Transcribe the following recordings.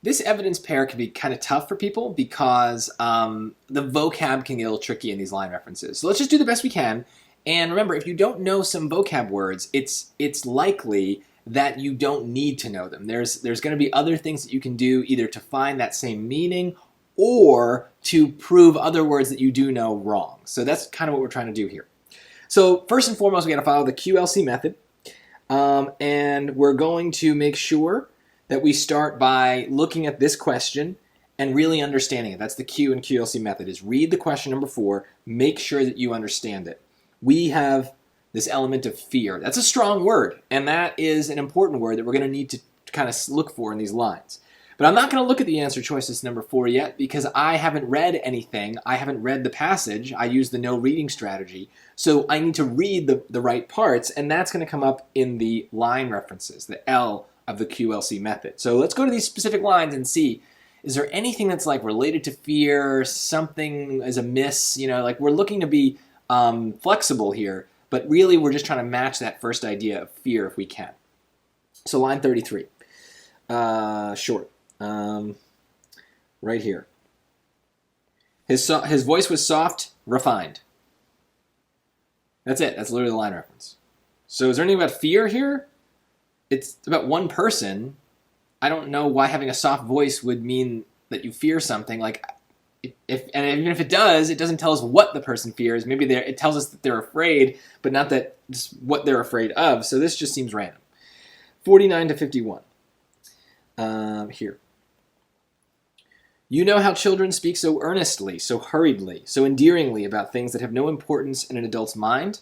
This evidence pair can be kind of tough for people because the vocab can get a little tricky in these line references. So let's just do the best we can. And remember, if you don't know some vocab words, it's likely that you don't need to know them. There's going to be other things that you can do either to find that same meaning or to prove other words that you do know wrong. So that's kind of what we're trying to do here. So first and foremost, we got to follow the QLC method. And we're going to make sure that we start by looking at this question and really understanding it. That's the Q and QLC method, is read the question number 4, make sure that you understand it. We have this element of fear. That's a strong word, and that is an important word that we're going to need to kind of look for in these lines. But I'm not going to look at the answer choices number 4 yet because I haven't read anything. I haven't read the passage. I use the no reading strategy. So I need to read the right parts, and that's going to come up in the line references, the L of the QLC method. So let's go to these specific lines and see, is there anything that's like related to fear, something is amiss, like we're looking to be flexible here, but really we're just trying to match that first idea of fear if we can. So line 33, short, right here. His voice was soft, refined. That's it. That's literally the line reference. So is there anything about fear here? It's about one person. I don't know why having a soft voice would mean that you fear something. Like, and even if it does, it doesn't tell us what the person fears. Maybe it tells us that they're afraid, but not that just what they're afraid of. So this just seems random. 49 to 51. Here. You know how children speak so earnestly, so hurriedly, so endearingly about things that have no importance in an adult's mind?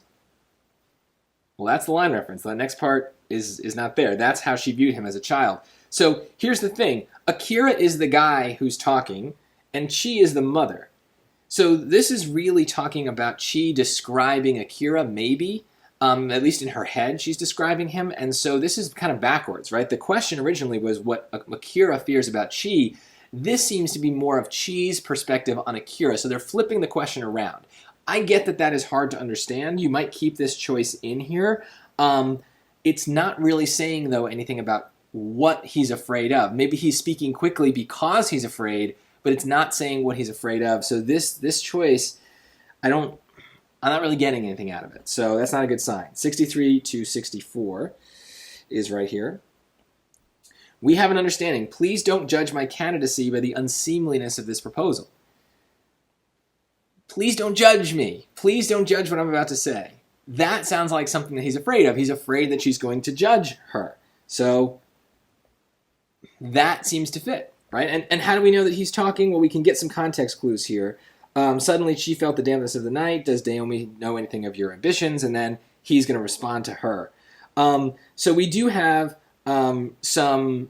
Well, that's the line reference. The next part is not there. That's how she viewed him as a child. So here's the thing. Akira is the guy who's talking, and Chi is the mother. So this is really talking about Chi describing Akira, maybe. At least in her head, she's describing him. And so this is kind of backwards, right? The question originally was what Akira fears about Chi. This seems to be more of Chi's perspective on Akira. So they're flipping the question around. I get that that is hard to understand. You might keep this choice in here. It's not really saying, though, anything about what he's afraid of. Maybe he's speaking quickly because he's afraid, but it's not saying what he's afraid of. So this choice, I'm not really getting anything out of it. So that's not a good sign. 63 to 64 is right here. We have an understanding. Please don't judge my candidacy by the unseemliness of this proposal. Please don't judge me. Please don't judge what I'm about to say. That sounds like something that he's afraid of. He's afraid that she's going to judge her. So that seems to fit, right? And how do we know that he's talking? Well, we can get some context clues here. Suddenly she felt the dampness of the night. Does Naomi know anything of your ambitions? And then he's going to respond to her. So we do have some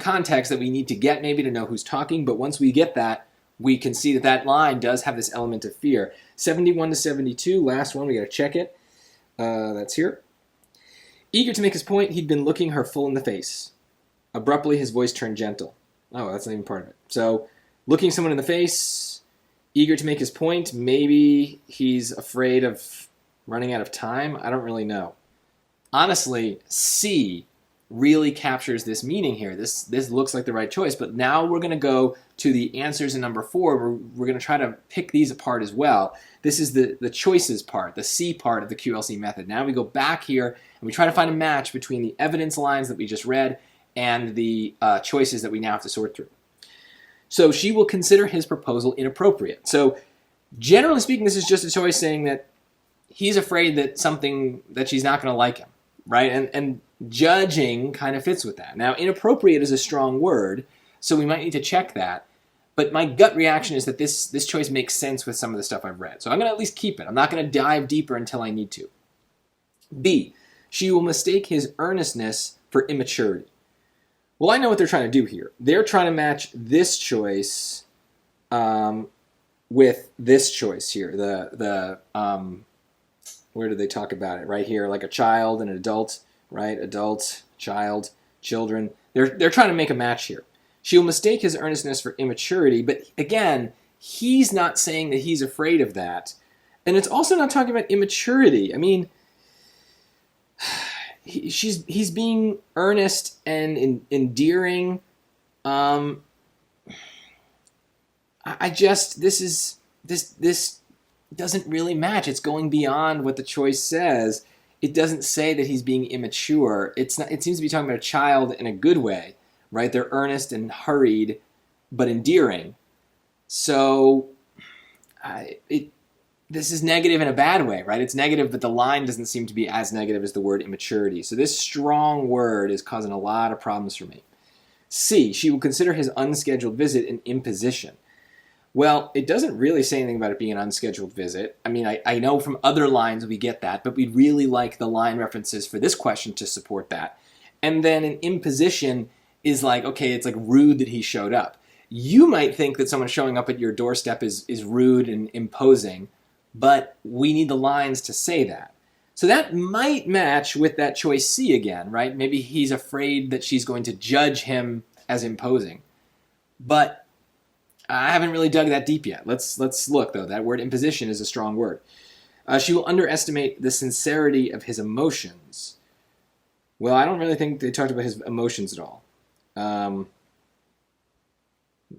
context that we need to get maybe to know who's talking. But once we get that, we can see that that line does have this element of fear. 71 to 72, last one, we got to check it. That's here. Eager to make his point, he'd been looking her full in the face. Abruptly, his voice turned gentle. Oh, that's not even part of it. So, looking someone in the face, eager to make his point, maybe he's afraid of running out of time. I don't really know. Honestly, C really captures this meaning here. This looks like the right choice, but now we're going to go to the answers in number 4. We're going to try to pick these apart as well. This is the choices part, the C part of the QLC method. Now we go back here and we try to find a match between the evidence lines that we just read and the choices that we now have to sort through. So she will consider his proposal inappropriate. So generally speaking, this is just a choice saying that he's afraid that she's not going to like him, right? And judging kind of fits with that. Now, inappropriate is a strong word, so we might need to check that. But my gut reaction is that this choice makes sense with some of the stuff I've read. So I'm going to at least keep it. I'm not going to dive deeper until I need to. B, she will mistake his earnestness for immaturity. Well, I know what they're trying to do here. They're trying to match this choice with this choice here. Where do they talk about it? Right here, like a child and an adult, right? Adult, child, children. They're trying to make a match here. She'll mistake his earnestness for immaturity, but again, he's not saying that he's afraid of that. And it's also not talking about immaturity. I mean, he's being earnest and endearing, Um, I just this doesn't really match. It's going beyond what the choice says. It doesn't say that he's being immature. It's not. It seems to be talking about a child in a good way, right? They're earnest and hurried, but endearing. So, this is negative in a bad way, right? It's negative, but the line doesn't seem to be as negative as the word immaturity. So this strong word is causing a lot of problems for me. C, she will consider his unscheduled visit an imposition. Well, it doesn't really say anything about it being an unscheduled visit. I mean, I know from other lines we get that, but we'd really like the line references for this question to support that. And then an imposition is like, okay, it's like rude that he showed up. You might think that someone showing up at your doorstep is rude and imposing, but we need the lines to say that. So that might match with that choice C again, right? Maybe he's afraid that she's going to judge him as imposing. But I haven't really dug that deep yet. Let's look, though. That word imposition is a strong word. She will underestimate the sincerity of his emotions. Well, I don't really think they talked about his emotions at all.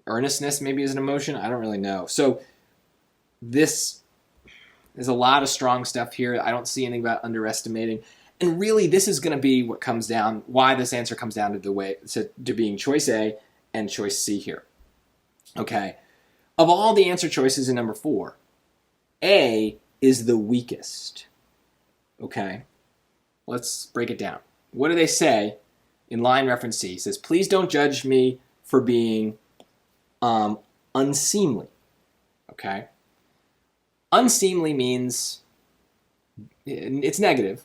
Earnestness maybe is an emotion. I don't really know. So there's a lot of strong stuff here. I don't see anything about underestimating. And really, this is going to be what comes down, why this answer comes down to being choice A and choice C here. Okay. Of all the answer choices in number 4, A is the weakest. Okay. Let's break it down. What do they say in line reference C? It says, please don't judge me for being unseemly. Okay. Unseemly means, it's negative,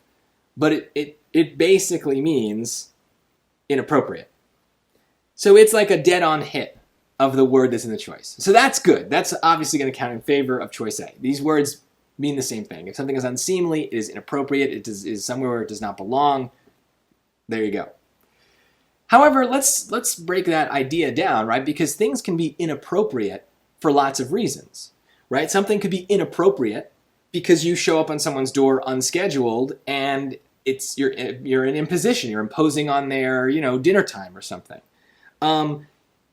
but it basically means inappropriate. So it's like a dead-on hit of the word that's in the choice. So that's good. That's obviously going to count in favor of choice A. These words mean the same thing. If something is unseemly, it is inappropriate, it is somewhere where it does not belong. There you go. However, let's break that idea down, right? Because things can be inappropriate for lots of reasons, right? Something could be inappropriate because you show up on someone's door unscheduled and you're an imposition. You're imposing on their, dinner time or something.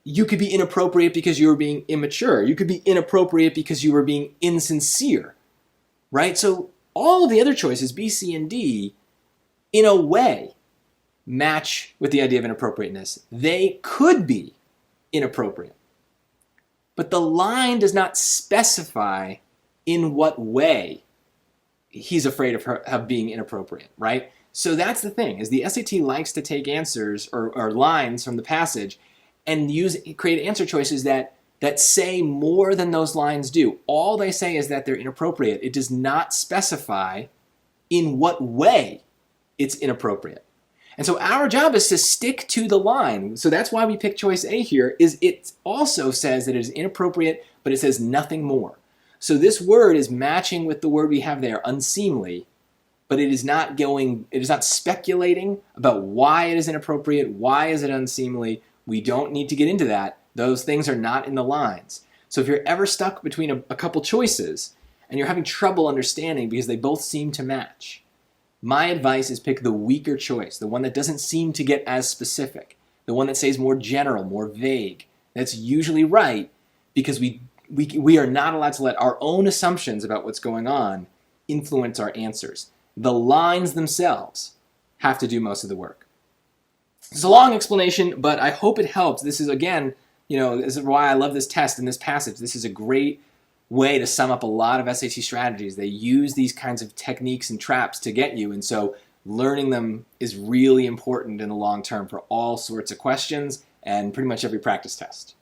You could be inappropriate because you were being immature. You could be inappropriate because you were being insincere, right? So all of the other choices, B, C, and D, in a way, match with the idea of inappropriateness. They could be inappropriate. But the line does not specify in what way he's afraid of being inappropriate, right? So that's the thing, is the SAT likes to take answers or lines from the passage and create answer choices that say more than those lines do. All they say is that they're inappropriate. It does not specify in what way it's inappropriate. And so our job is to stick to the line. So that's why we pick choice A here, is it also says that it is inappropriate, but it says nothing more. So this word is matching with the word we have there, unseemly, but it is not speculating about why it is inappropriate, why is it unseemly. We don't need to get into that. Those things are not in the lines. So if you're ever stuck between a couple choices and you're having trouble understanding because they both seem to match, my advice is pick the weaker choice, the one that doesn't seem to get as specific, the one that stays more general, more vague. That's usually right because we are not allowed to let our own assumptions about what's going on influence our answers. The lines themselves have to do most of the work. It's a long explanation, but I hope it helped. This is, again, this is why I love this test and this passage. This is a great way to sum up a lot of SAT strategies. They use these kinds of techniques and traps to get you, and so learning them is really important in the long term for all sorts of questions and pretty much every practice test.